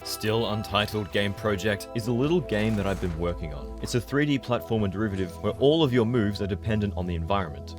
Still untitled game project is a little game that I've been working on. It's a 3D platformer derivative where all of your moves are dependent on the environment.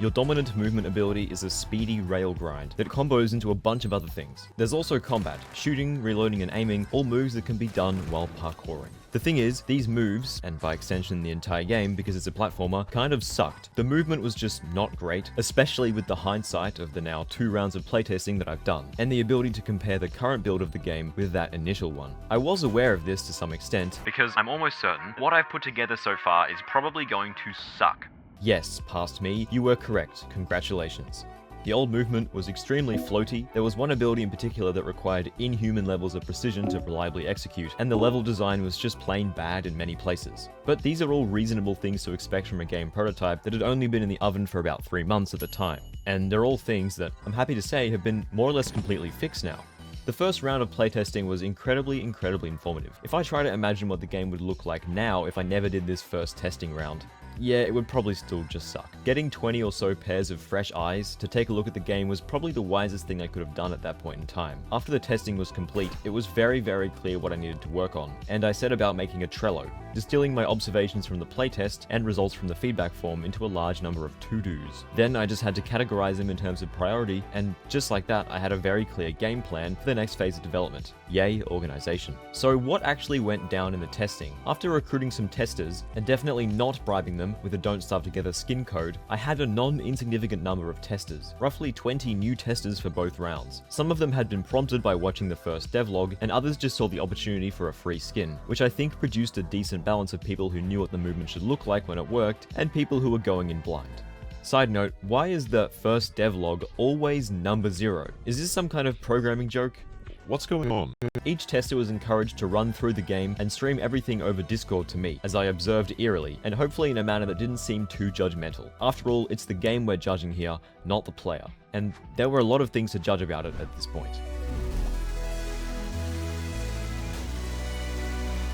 Your dominant movement ability is a speedy rail grind that combos into a bunch of other things. There's also combat, shooting, reloading and aiming, all moves that can be done while parkouring. The thing is, these moves, and by extension the entire game because it's a platformer, kind of sucked. The movement was just not great, especially with the hindsight of the now 2 rounds of playtesting that I've done, and the ability to compare the current build of the game with that initial one. I was aware of this to some extent, because I'm almost certain what I've put together so far is probably going to suck. Yes, past me, you were correct. Congratulations. The old movement was extremely floaty. There was one ability in particular that required inhuman levels of precision to reliably execute, and the level design was just plain bad in many places. But these are all reasonable things to expect from a game prototype that had only been in the oven for about 3 months at the time. And they're all things that, I'm happy to say, have been more or less completely fixed now. The first round of playtesting was incredibly informative. If I try to imagine what the game would look like now if I never did this first testing round, yeah, it would probably still just suck. Getting 20 or so pairs of fresh eyes to take a look at the game was probably the wisest thing I could have done at that point in time. After the testing was complete, it was very clear what I needed to work on, and I set about making a Trello, distilling my observations from the playtest and results from the feedback form into a large number of to-dos. Then I just had to categorize them in terms of priority, and just like that, I had a very clear game plan for the next phase of development. Yay, organization. So what actually went down in the testing? After recruiting some testers, and definitely not bribing them with a don't starve together skin code, I had a non-insignificant number of testers, roughly 20 new testers for both rounds. Some of them had been prompted by watching the first devlog, and others just saw the opportunity for a free skin, which I think produced a decent balance of people who knew what the movement should look like when it worked, and people who were going in blind. Side note, why is the first devlog always number 0? Is this some kind of programming joke? What's going on? Each tester was encouraged to run through the game and stream everything over Discord to me, as I observed eerily, and hopefully in a manner that didn't seem too judgmental. After all, it's the game we're judging here, not the player. And there were a lot of things to judge about it at this point.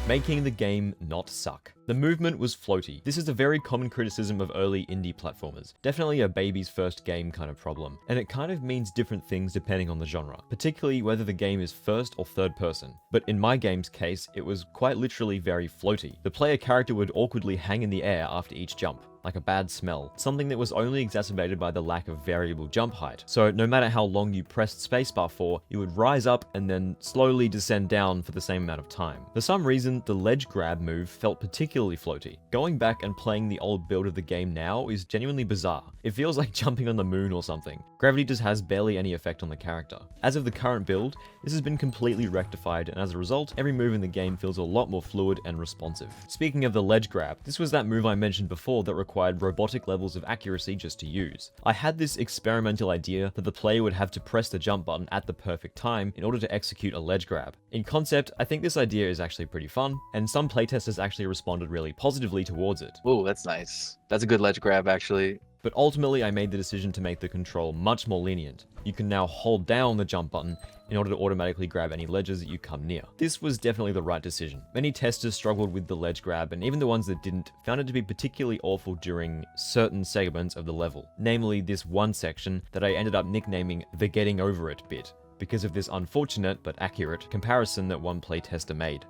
Making the game not suck. The movement was floaty. This is a very common criticism of early indie platformers. Definitely a baby's first game kind of problem. And it kind of means different things depending on the genre, particularly whether the game is first or third person. But in my game's case, it was quite literally very floaty. The player character would awkwardly hang in the air after each jump, like a bad smell, something that was only exacerbated by the lack of variable jump height. So no matter how long you pressed spacebar for, you would rise up and then slowly descend down for the same amount of time. For some reason, the ledge grab move felt particularly floaty. Going back and playing the old build of the game now is genuinely bizarre. It feels like jumping on the moon or something. Gravity just has barely any effect on the character. As of the current build, this has been completely rectified, and as a result, every move in the game feels a lot more fluid and responsive. Speaking of the ledge grab, this was that move I mentioned before that required robotic levels of accuracy just to use. I had this experimental idea that the player would have to press the jump button at the perfect time in order to execute a ledge grab. In concept, I think this idea is actually pretty fun, and some playtesters actually responded really positively towards it. Oh, that's nice. That's a good ledge grab, actually. But ultimately, I made the decision to make the control much more lenient. You can now hold down the jump button in order to automatically grab any ledges that you come near. This was definitely the right decision. Many testers struggled with the ledge grab, and even the ones that didn't found it to be particularly awful during certain segments of the level. Namely, this one section that I ended up nicknaming the getting over it bit, because of this unfortunate but accurate comparison that one playtester made.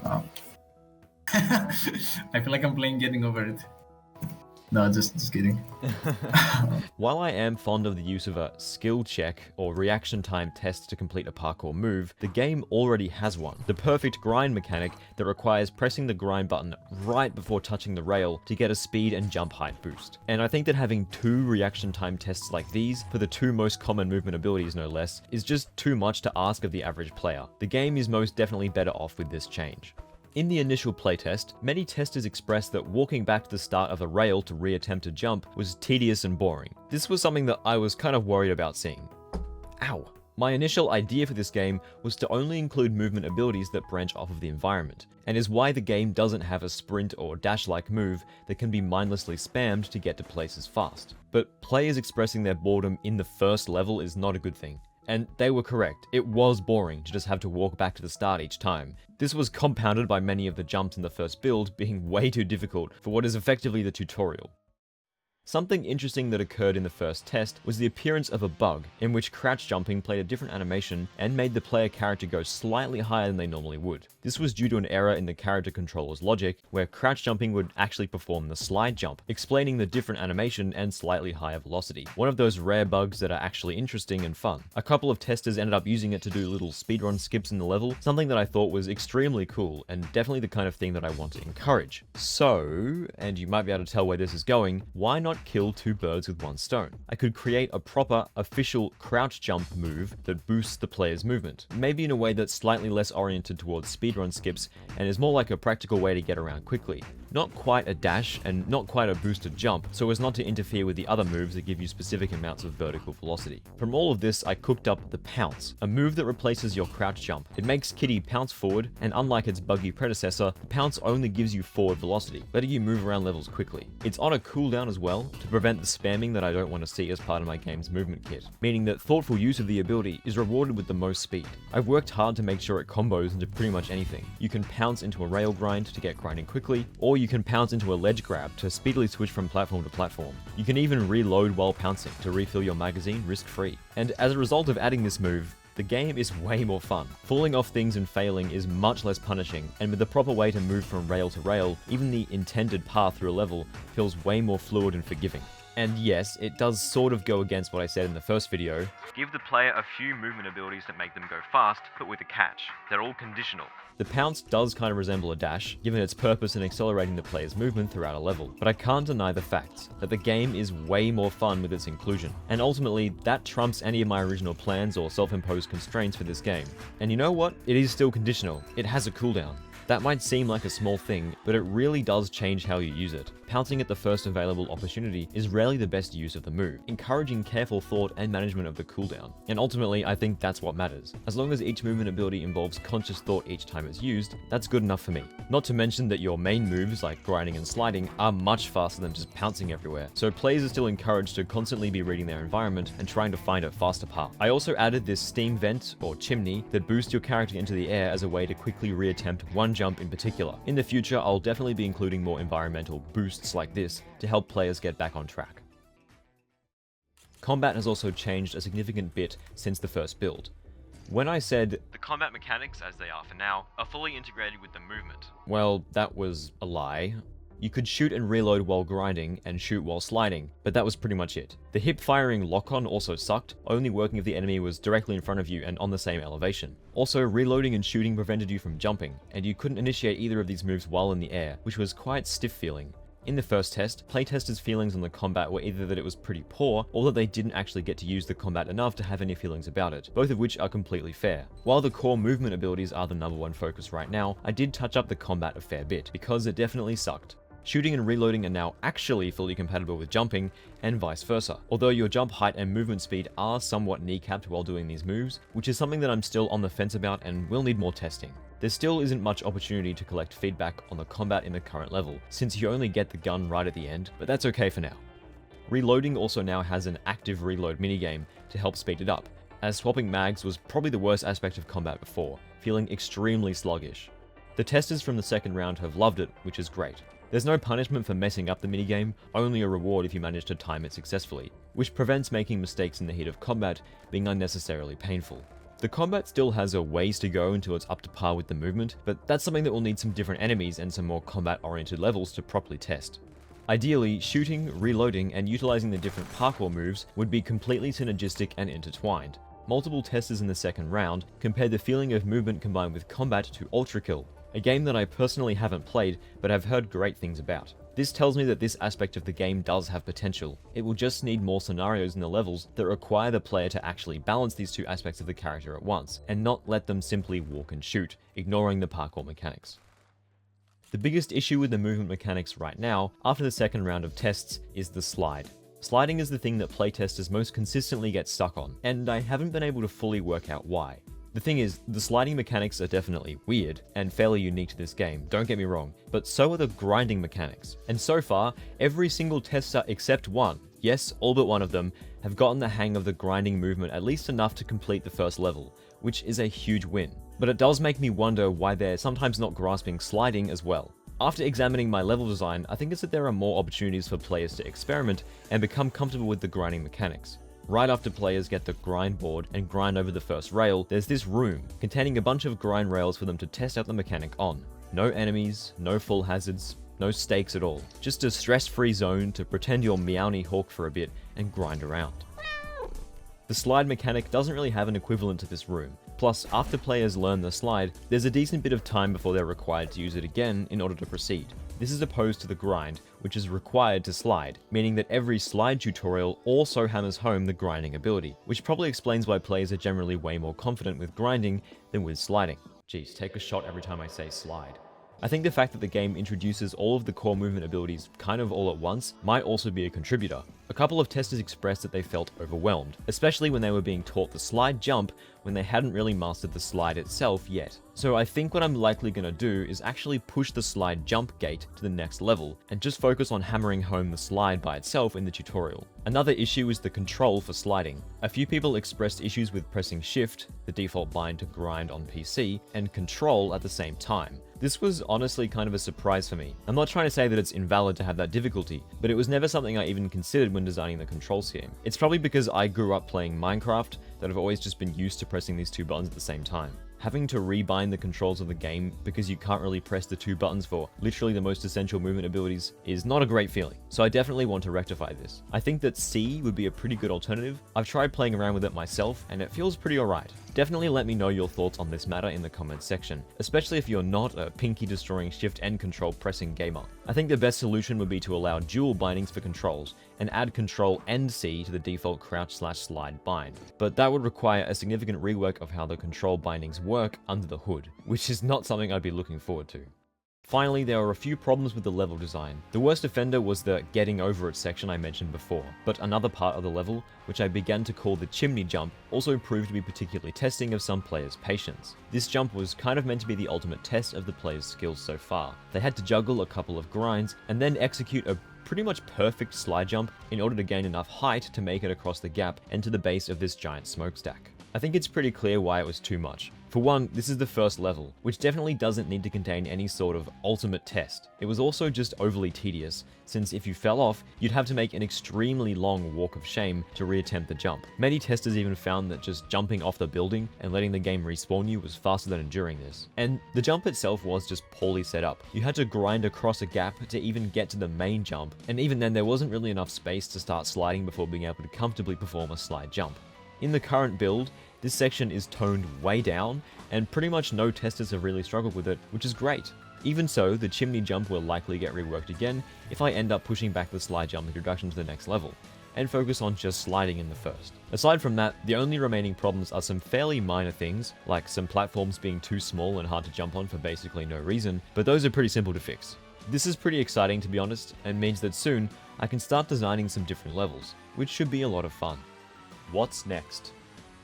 Wow. I feel like I'm playing Getting Over It. No, just kidding. While I am fond of the use of a skill check or reaction time test to complete a parkour move, the game already has one. The perfect grind mechanic that requires pressing the grind button right before touching the rail to get a speed and jump height boost. And I think that having 2 reaction time tests like these, for the 2 most common movement abilities no less, is just too much to ask of the average player. The game is most definitely better off with this change. In the initial playtest, many testers expressed that walking back to the start of a rail to re-attempt a jump was tedious and boring. This was something that I was kind of worried about seeing. Ow. My initial idea for this game was to only include movement abilities that branch off of the environment, and is why the game doesn't have a sprint or dash-like move that can be mindlessly spammed to get to places fast. But players expressing their boredom in the first level is not a good thing. And they were correct. It was boring to just have to walk back to the start each time. This was compounded by many of the jumps in the first build being way too difficult for what is effectively the tutorial. Something interesting that occurred in the first test was the appearance of a bug, in which crouch jumping played a different animation and made the player character go slightly higher than they normally would. This was due to an error in the character controller's logic, where crouch jumping would actually perform the slide jump, explaining the different animation and slightly higher velocity. One of those rare bugs that are actually interesting and fun. A couple of testers ended up using it to do little speedrun skips in the level, something that I thought was extremely cool, and definitely the kind of thing that I want to encourage. So, and you might be able to tell where this is going, why not kill two birds with one stone? I could create a proper, official crouch jump move that boosts the player's movement, maybe in a way that's slightly less oriented towards speedrun skips and is more like a practical way to get around quickly. Not quite a dash and not quite a boosted jump, so as not to interfere with the other moves that give you specific amounts of vertical velocity. From all of this, I cooked up the Pounce, a move that replaces your crouch jump. It makes Kitty pounce forward, and unlike its buggy predecessor, the Pounce only gives you forward velocity, letting you move around levels quickly. It's on a cooldown as well, to prevent the spamming that I don't want to see as part of my game's movement kit, meaning that thoughtful use of the ability is rewarded with the most speed. I've worked hard to make sure it combos into pretty much anything. You can pounce into a rail grind to get grinding quickly, or you can pounce into a ledge grab to speedily switch from platform to platform. You can even reload while pouncing to refill your magazine risk-free. And as a result of adding this move, the game is way more fun. Falling off things and failing is much less punishing, and with the proper way to move from rail to rail, even the intended path through a level feels way more fluid and forgiving. And yes, it does sort of go against what I said in the first video. Give the player a few movement abilities that make them go fast, but with a catch. They're all conditional. The Pounce does kind of resemble a dash, given its purpose in accelerating the player's movement throughout a level, but I can't deny the facts that the game is way more fun with its inclusion, and ultimately, that trumps any of my original plans or self-imposed constraints for this game. And you know what? It is still conditional. It has a cooldown. That might seem like a small thing, but it really does change how you use it. Pouncing at the first available opportunity is rarely the best use of the move, encouraging careful thought and management of the cooldown. And ultimately, I think that's what matters. As long as each movement ability involves conscious thought each time it's used, that's good enough for me. Not to mention that your main moves, like grinding and sliding, are much faster than just pouncing everywhere, so players are still encouraged to constantly be reading their environment and trying to find a faster path. I also added this steam vent, or chimney, that boosts your character into the air as a way to quickly reattempt one jump in particular. In the future, I'll definitely be including more environmental boosts like this to help players get back on track. Combat has also changed a significant bit since the first build. When I said, the combat mechanics as they are for now, are fully integrated with the movement, well, that was a lie. You could shoot and reload while grinding and shoot while sliding, but that was pretty much it. The hip-firing lock-on also sucked, only working if the enemy was directly in front of you and on the same elevation. Also, reloading and shooting prevented you from jumping, and you couldn't initiate either of these moves while in the air, which was quite stiff feeling. In the first test, playtesters' feelings on the combat were either that it was pretty poor, or that they didn't actually get to use the combat enough to have any feelings about it, both of which are completely fair. While the core movement abilities are the #1 focus right now, I did touch up the combat a fair bit, because it definitely sucked. Shooting and reloading are now actually fully compatible with jumping, and vice versa. Although your jump height and movement speed are somewhat kneecapped while doing these moves, which is something that I'm still on the fence about and will need more testing. There still isn't much opportunity to collect feedback on the combat in the current level, since you only get the gun right at the end, but that's okay for now. Reloading also now has an active reload minigame to help speed it up, as swapping mags was probably the worst aspect of combat before, feeling extremely sluggish. The testers from the second round have loved it, which is great. There's no punishment for messing up the minigame, only a reward if you manage to time it successfully, which prevents making mistakes in the heat of combat being unnecessarily painful. The combat still has a ways to go until it's up to par with the movement, but that's something that will need some different enemies and some more combat-oriented levels to properly test. Ideally, shooting, reloading, and utilizing the different parkour moves would be completely synergistic and intertwined. Multiple testers in the second round compared the feeling of movement combined with combat to Overture, a game that I personally haven't played but have heard great things about. This tells me that this aspect of the game does have potential. It will just need more scenarios in the levels that require the player to actually balance these two aspects of the character at once, and not let them simply walk and shoot, ignoring the parkour mechanics. The biggest issue with the movement mechanics right now, after the second round of tests, is the slide. Sliding is the thing that playtesters most consistently get stuck on, and I haven't been able to fully work out why. The thing is, the sliding mechanics are definitely weird and fairly unique to this game, don't get me wrong, but so are the grinding mechanics. And so far, every single tester except one, yes, all but one of them, have gotten the hang of the grinding movement at least enough to complete the first level, which is a huge win. But it does make me wonder why they're sometimes not grasping sliding as well. After examining my level design, I think it's that there are more opportunities for players to experiment and become comfortable with the grinding mechanics. Right after players get the grind board and grind over the first rail, there's this room containing a bunch of grind rails for them to test out the mechanic on. No enemies, no full hazards, no stakes at all. Just a stress-free zone to pretend you're Meowny Hawk for a bit and grind around. The slide mechanic doesn't really have an equivalent to this room. Plus, after players learn the slide, there's a decent bit of time before they're required to use it again in order to proceed. This is opposed to the grind, which is required to slide, meaning that every slide tutorial also hammers home the grinding ability, which probably explains why players are generally way more confident with grinding than with sliding. Jeez, take a shot every time I say slide. I think the fact that the game introduces all of the core movement abilities kind of all at once might also be a contributor. A couple of testers expressed that they felt overwhelmed, especially when they were being taught the slide jump when they hadn't really mastered the slide itself yet. So I think what I'm likely going to do is actually push the slide jump gate to the next level, and just focus on hammering home the slide by itself in the tutorial. Another issue is the control for sliding. A few people expressed issues with pressing shift, the default bind to grind on PC, and control at the same time. This was honestly kind of a surprise for me. I'm not trying to say that it's invalid to have that difficulty, but it was never something I even considered when designing the control scheme. It's probably because I grew up playing Minecraft that I've always just been used to pressing these two buttons at the same time. Having to rebind the controls of the game because you can't really press the two buttons for literally the most essential movement abilities is not a great feeling, so I definitely want to rectify this. I think that C would be a pretty good alternative. I've tried playing around with it myself and it feels pretty alright. Definitely let me know your thoughts on this matter in the comments section, especially if you're not a pinky destroying shift and control pressing gamer. I think the best solution would be to allow dual bindings for controls and add control and C to the default crouch/slide bind, but that would require a significant rework of how the control bindings work under the hood, which is not something I'd be looking forward to. Finally, there are a few problems with the level design. The worst offender was the getting over it section I mentioned before, but another part of the level, which I began to call the chimney jump, also proved to be particularly testing of some players' patience. This jump was kind of meant to be the ultimate test of the players' skills so far. They had to juggle a couple of grinds and then execute a pretty much perfect slide jump in order to gain enough height to make it across the gap and to the base of this giant smokestack. I think it's pretty clear why it was too much. For one, this is the first level, which definitely doesn't need to contain any sort of ultimate test. It was also just overly tedious, since if you fell off, you'd have to make an extremely long walk of shame to reattempt the jump. Many testers even found that just jumping off the building and letting the game respawn you was faster than enduring this. And the jump itself was just poorly set up. You had to grind across a gap to even get to the main jump, and even then there wasn't really enough space to start sliding before being able to comfortably perform a slide jump. In the current build, this section is toned way down, and pretty much no testers have really struggled with it, which is great. Even so, the chimney jump will likely get reworked again if I end up pushing back the slide jump introduction to the next level, and focus on just sliding in the first. Aside from that, the only remaining problems are some fairly minor things, like some platforms being too small and hard to jump on for basically no reason, but those are pretty simple to fix. This is pretty exciting to be honest, and means that soon I can start designing some different levels, which should be a lot of fun. What's next?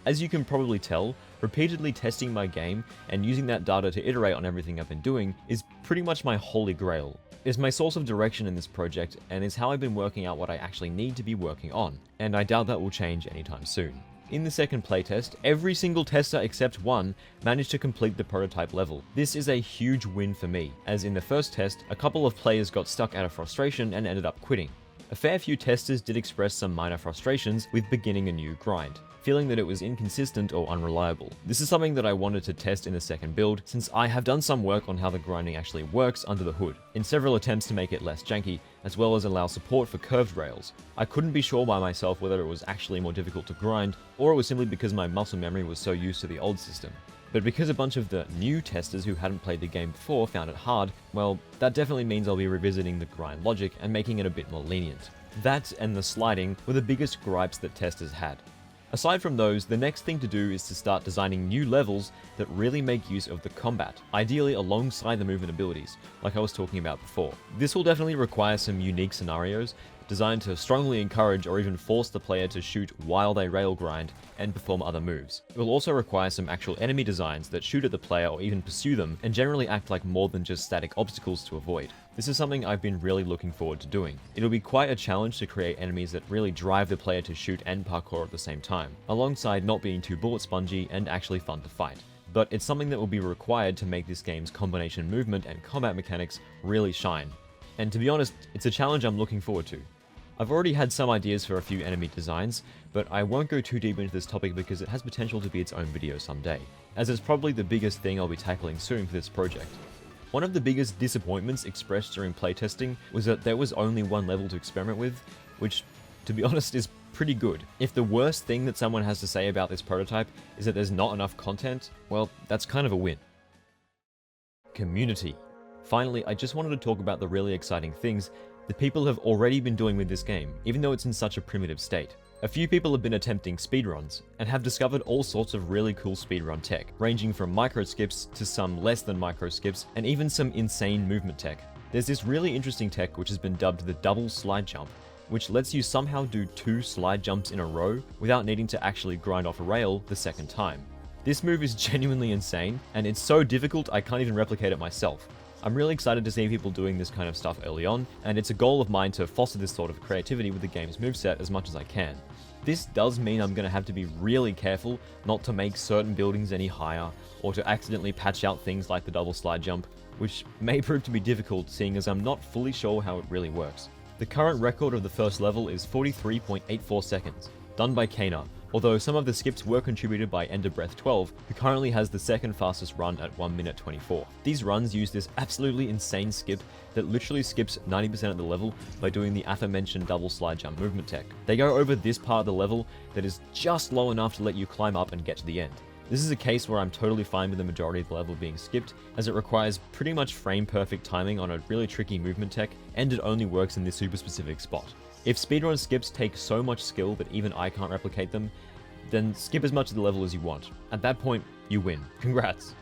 As you can probably tell, repeatedly testing my game and using that data to iterate on everything I've been doing is pretty much my holy grail. It's my source of direction in this project and is how I've been working out what I actually need to be working on, and I doubt that will change anytime soon. In the second playtest, every single tester except one managed to complete the prototype level. This is a huge win for me, as in the first test, a couple of players got stuck out of frustration and ended up quitting. A fair few testers did express some minor frustrations with beginning a new grind, feeling that it was inconsistent or unreliable. This is something that I wanted to test in the second build, since I have done some work on how the grinding actually works under the hood, in several attempts to make it less janky, as well as allow support for curved rails. I couldn't be sure by myself whether it was actually more difficult to grind, or it was simply because my muscle memory was so used to the old system. But because a bunch of the new testers who hadn't played the game before found it hard, well, that definitely means I'll be revisiting the grind logic and making it a bit more lenient. That and the sliding were the biggest gripes that testers had. Aside from those, the next thing to do is to start designing new levels that really make use of the combat, ideally alongside the movement abilities, like I was talking about before. This will definitely require some unique scenarios, designed to strongly encourage or even force the player to shoot while they rail grind and perform other moves. It will also require some actual enemy designs that shoot at the player or even pursue them, and generally act like more than just static obstacles to avoid. This is something I've been really looking forward to doing. It'll be quite a challenge to create enemies that really drive the player to shoot and parkour at the same time, alongside not being too bullet spongy and actually fun to fight. but it's something that will be required to make this game's combination movement and combat mechanics really shine. And to be honest, it's a challenge I'm looking forward to. I've already had some ideas for a few enemy designs, but I won't go too deep into this topic because it has potential to be its own video someday, as it's probably the biggest thing I'll be tackling soon for this project. One of the biggest disappointments expressed during playtesting was that there was only one level to experiment with, which, to be honest, is pretty good. If the worst thing that someone has to say about this prototype is that there's not enough content, well, that's kind of a win. Community. Finally, I just wanted to talk about the really exciting things that people have already been doing with this game, even though it's in such a primitive state. A few people have been attempting speedruns, and have discovered all sorts of really cool speedrun tech, ranging from micro skips to some less than micro skips, and even some insane movement tech. There's this really interesting tech which has been dubbed the double slide jump, which lets you somehow do 2 slide jumps in a row without needing to actually grind off a rail the second time. This move is genuinely insane, and it's so difficult I can't even replicate it myself. I'm really excited to see people doing this kind of stuff early on, and it's a goal of mine to foster this sort of creativity with the game's moveset as much as I can. This does mean I'm going to have to be really careful not to make certain buildings any higher, or to accidentally patch out things like the double slide jump, which may prove to be difficult seeing as I'm not fully sure how it really works. The current record of the first level is 43.84 seconds, done by Kana, although some of the skips were contributed by Endebreath12, who currently has the second fastest run at 1 minute 24. These runs use this absolutely insane skip that literally skips 90% of the level by doing the aforementioned double slide jump movement tech. They go over this part of the level that is just low enough to let you climb up and get to the end. This is a case where I'm totally fine with the majority of the level being skipped, as it requires pretty much frame perfect timing on a really tricky movement tech, and it only works in this super specific spot. If speedrun skips take so much skill that even I can't replicate them, then skip as much of the level as you want. At that point, you win. Congrats!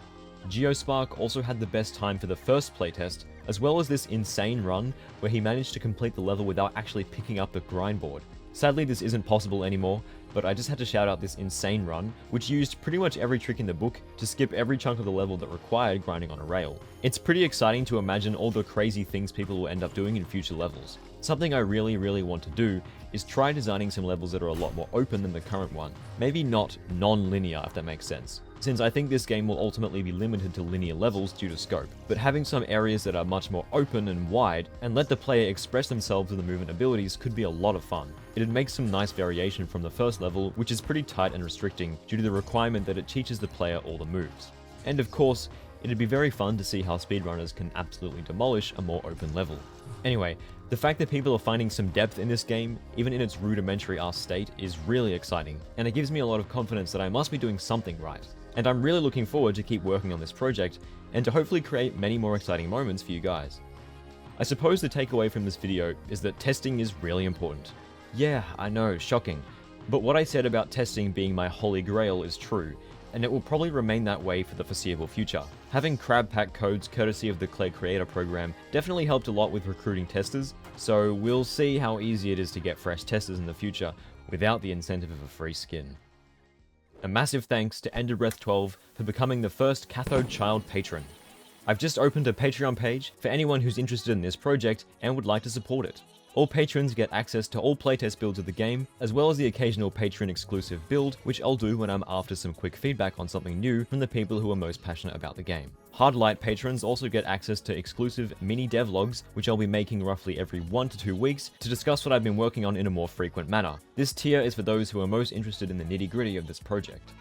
Geospark also had the best time for the first playtest, as well as this insane run where he managed to complete the level without actually picking up the grind board. Sadly, this isn't possible anymore, but I just had to shout out this insane run, which used pretty much every trick in the book to skip every chunk of the level that required grinding on a rail. It's pretty exciting to imagine all the crazy things people will end up doing in future levels. Something I really want to do is try designing some levels that are a lot more open than the current one. Maybe not non-linear, if that makes sense, since I think this game will ultimately be limited to linear levels due to scope, but having some areas that are much more open and wide and let the player express themselves with the movement abilities could be a lot of fun. It'd make some nice variation from the first level, which is pretty tight and restricting due to the requirement that it teaches the player all the moves. And of course, it'd be very fun to see how speedrunners can absolutely demolish a more open level. Anyway, the fact that people are finding some depth in this game, even in its rudimentary ass state, is really exciting, and it gives me a lot of confidence that I must be doing something right. And I'm really looking forward to keep working on this project, and to hopefully create many more exciting moments for you guys. I suppose the takeaway from this video is that testing is really important. Yeah, I know, shocking. But what I said about testing being my holy grail is true, and it will probably remain that way for the foreseeable future. Having crab pack codes courtesy of the Clay Creator program definitely helped a lot with recruiting testers, so we'll see how easy it is to get fresh testers in the future without the incentive of a free skin. A massive thanks to Endebreath12 for becoming the first Cathode Child patron. I've just opened a Patreon page for anyone who's interested in this project and would like to support it. All patrons get access to all playtest builds of the game, as well as the occasional patron exclusive build, which I'll do when I'm after some quick feedback on something new from the people who are most passionate about the game. Hardlight patrons also get access to exclusive mini devlogs, which I'll be making roughly every 1 to 2 weeks to discuss what I've been working on in a more frequent manner. This tier is for those who are most interested in the nitty-gritty of this project.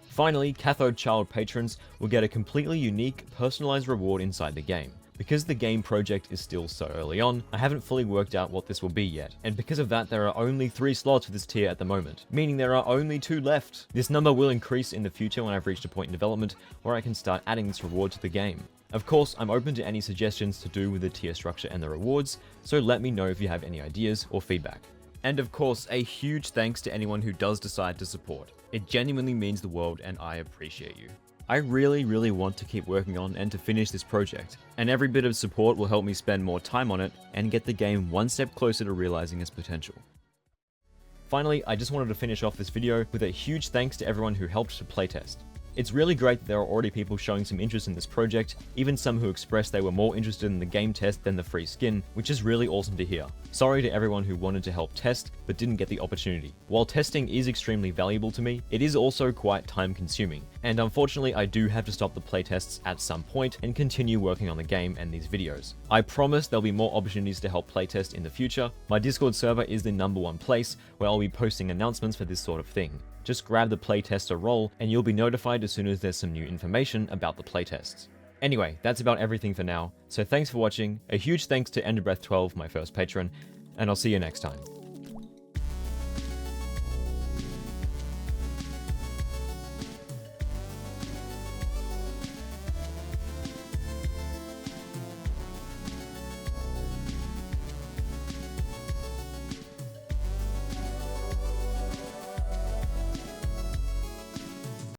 Finally, Cathode Child patrons will get a completely unique, personalized reward inside the game. Because the game project is still so early on, I haven't fully worked out what this will be yet, and because of that there are only 3 slots for this tier at the moment, meaning there are only 2 left. This number will increase in the future when I've reached a point in development where I can start adding this reward to the game. Of course, I'm open to any suggestions to do with the tier structure and the rewards, so let me know if you have any ideas or feedback. And of course, a huge thanks to anyone who does decide to support. It genuinely means the world and I appreciate you. I really want to keep working on and to finish this project, and every bit of support will help me spend more time on it and get the game one step closer to realizing its potential. Finally, I just wanted to finish off this video with a huge thanks to everyone who helped to playtest. It's really great that there are already people showing some interest in this project, even some who expressed they were more interested in the game test than the free skin, which is really awesome to hear. Sorry to everyone who wanted to help test, but didn't get the opportunity. While testing is extremely valuable to me, it is also quite time consuming, and unfortunately I do have to stop the playtests at some point and continue working on the game and these videos. I promise there'll be more opportunities to help playtest in the future. My Discord server is the #1 place where I'll be posting announcements for this sort of thing. Just grab the playtester role and you'll be notified as soon as there's some new information about the playtests. Anyway, that's about everything for now, so thanks for watching, a huge thanks to Enderbreath12, my first patron, and I'll see you next time.